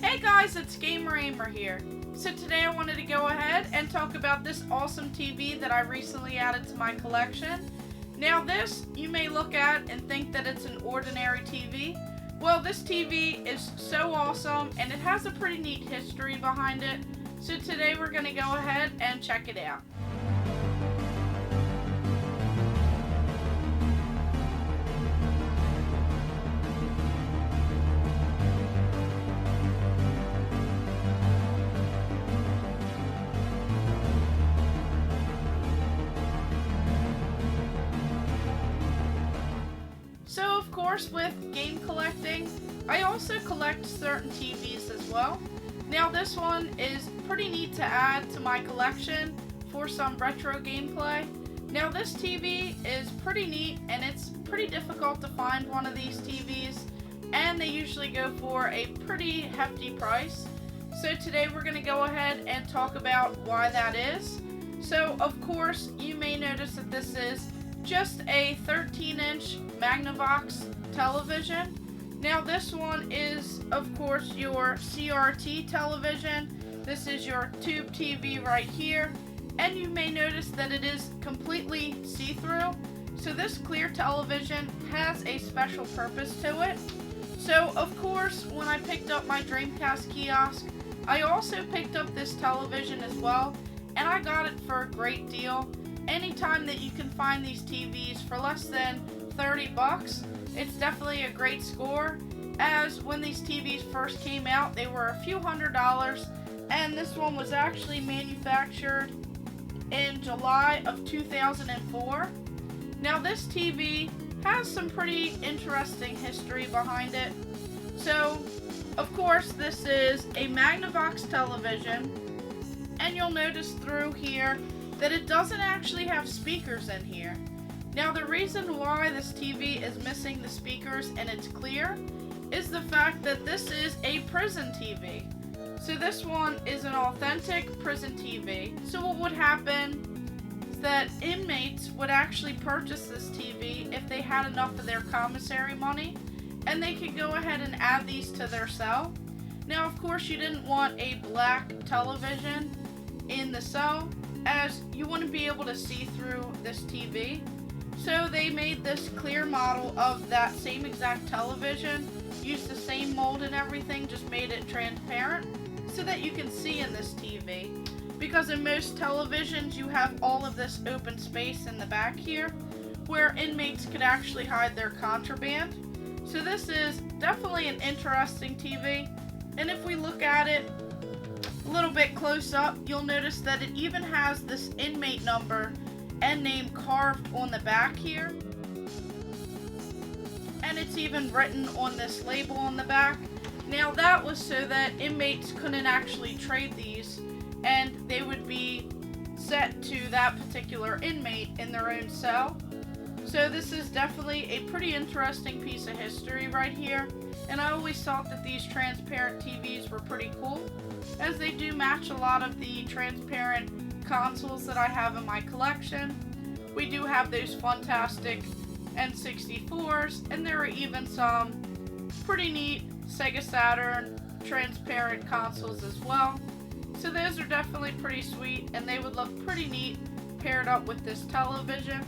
Hey guys, it's Gamer Ahmer here. So today I wanted to go ahead and talk about this awesome TV that I recently added to my collection. Now this, you may look at and think that it's an ordinary TV. Well, this TV is so awesome and it has a pretty neat history behind it. So today we're going to go ahead and check it out. So of course with game collecting, I also collect certain TVs as well. Now this one is pretty neat to add to my collection for some retro gameplay. Now this TV is pretty neat and it's pretty difficult to find one of these TVs, and they usually go for a pretty hefty price. So today we're going to go ahead and talk about why that is. So of course you may notice that this is just a 13-inch Magnavox television. Now this one is of course your CRT television. This is your tube TV right here, and you may notice that it is completely see-through. So this clear television has a special purpose to it. So of course when I picked up my Dreamcast kiosk, I also picked up this television as well, and I got it for a great deal. Anytime that you can find these TVs for less than 30 bucks, it's definitely a great score, as when these TVs first came out, they were a few $100s, and this one was actually manufactured in July of 2004. Now this TV has some pretty interesting history behind it. So, of course, this is a Magnavox television, and you'll notice through here that it doesn't actually have speakers in here. Now the reason why this TV is missing the speakers and it's clear is the fact that this is a prison TV. So this one is an authentic prison TV. So what would happen is that inmates would actually purchase this TV if they had enough of their commissary money, and they could go ahead and add these to their cell. Now of course you didn't want a black television in the cell, as you wouldn't be able to see through this TV. So they made this clear model of that same exact television, used the same mold and everything, just made it transparent so that you can see in this TV. Because in most televisions you have all of this open space in the back here where inmates could actually hide their contraband. So this is definitely an interesting TV, and if we look at it a little bit close up, you'll notice that it even has this inmate number and name carved on the back here, and it's even written on this label on the back. Now that was so that inmates couldn't actually trade these, and they would be set to that particular inmate in their own cell. So this is definitely a pretty interesting piece of history right here, and I always thought that these transparent TVs were pretty cool, as they do match a lot of the transparent consoles that I have in my collection. We do have those fantastic N64s, and there are even some pretty neat Sega Saturn transparent consoles as well. So those are definitely pretty sweet, and they would look pretty neat paired up with this television.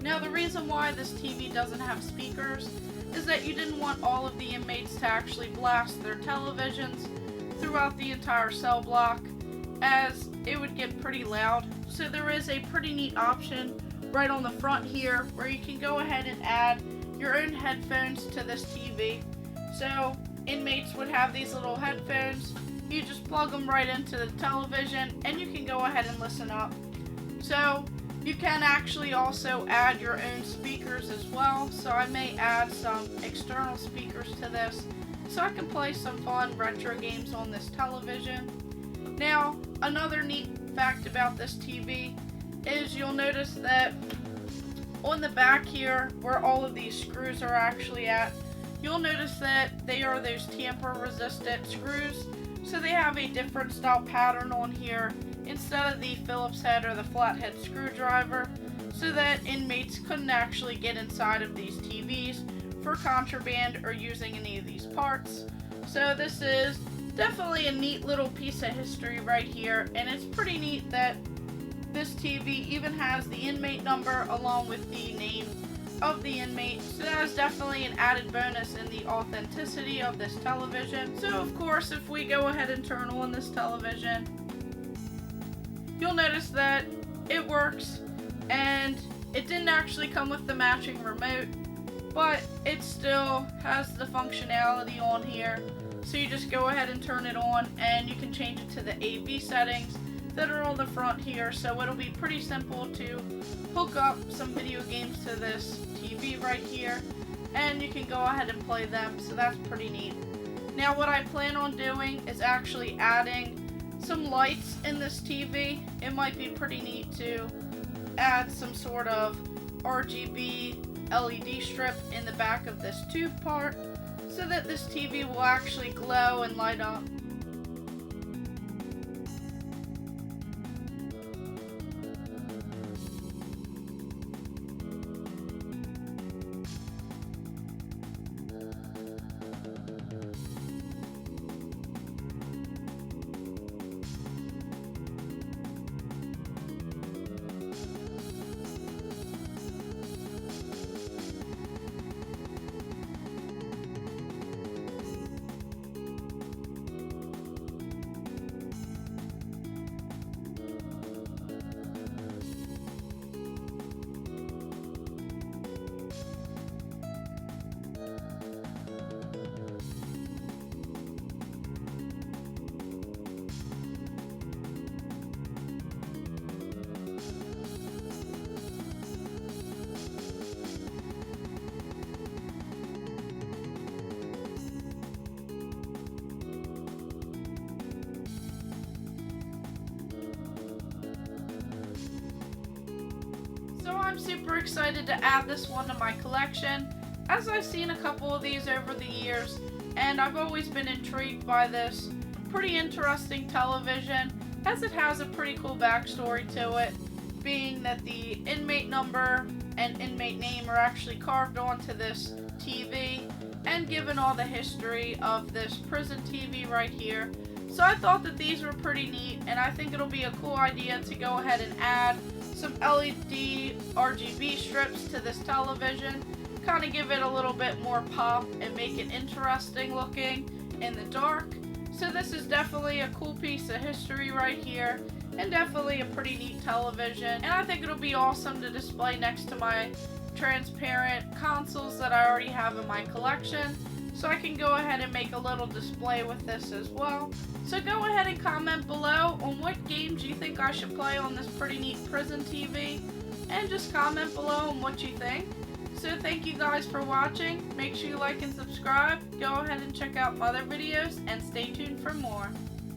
Now the reason why this TV doesn't have speakers is that you didn't want all of the inmates to actually blast their televisions throughout the entire cell block, as it would get pretty loud. So there is a pretty neat option right on the front here where you can go ahead and add your own headphones to this TV. So inmates would have these little headphones, you just plug them right into the television and you can go ahead and listen up. So you can actually also add your own speakers as well, so I may add some external speakers to this so I can play some fun retro games on this television. Now, another neat fact about this TV is you'll notice that on the back here, where all of these screws are actually at, you'll notice that they are those tamper-resistant screws, so they have a different style pattern on here instead of the Phillips head or the flathead screwdriver, so that inmates couldn't actually get inside of these TVs for contraband or using any of these parts. So this is definitely a neat little piece of history right here, and it's pretty neat that this TV even has the inmate number along with the name of the inmate, so that is definitely an added bonus in the authenticity of this television. So of course, if we go ahead and turn on this television, you'll notice that it works, and it didn't actually come with the matching remote, but it still has the functionality on here. So you just go ahead and turn it on, and you can change it to the AV settings that are on the front here, so it'll be pretty simple to hook up some video games to this TV right here, and you can go ahead and play them, so that's pretty neat. Now what I plan on doing is actually adding some lights in this TV. It might be pretty neat to add some sort of RGB LED strip in the back of this tube part so that this TV will actually glow and light up. So I'm super excited to add this one to my collection, as I've seen a couple of these over the years, and I've always been intrigued by this pretty interesting television, as it has a pretty cool backstory to it, being that the inmate number and inmate name are actually carved onto this TV, and given all the history of this prison TV right here. So I thought that these were pretty neat, and I think it'll be a cool idea to go ahead and add some LED RGB strips to this television, kind of give it a little bit more pop and make it interesting looking in the dark. So this is definitely a cool piece of history right here, and definitely a pretty neat television, and I think it'll be awesome to display next to my transparent consoles that I already have in my collection. So I can go ahead and make a little display with this as well. So go ahead and comment below on what games you think I should play on this pretty neat prison TV, and just comment below on what you think. So thank you guys for watching. Make sure you like and subscribe. Go ahead and check out my other videos, and stay tuned for more.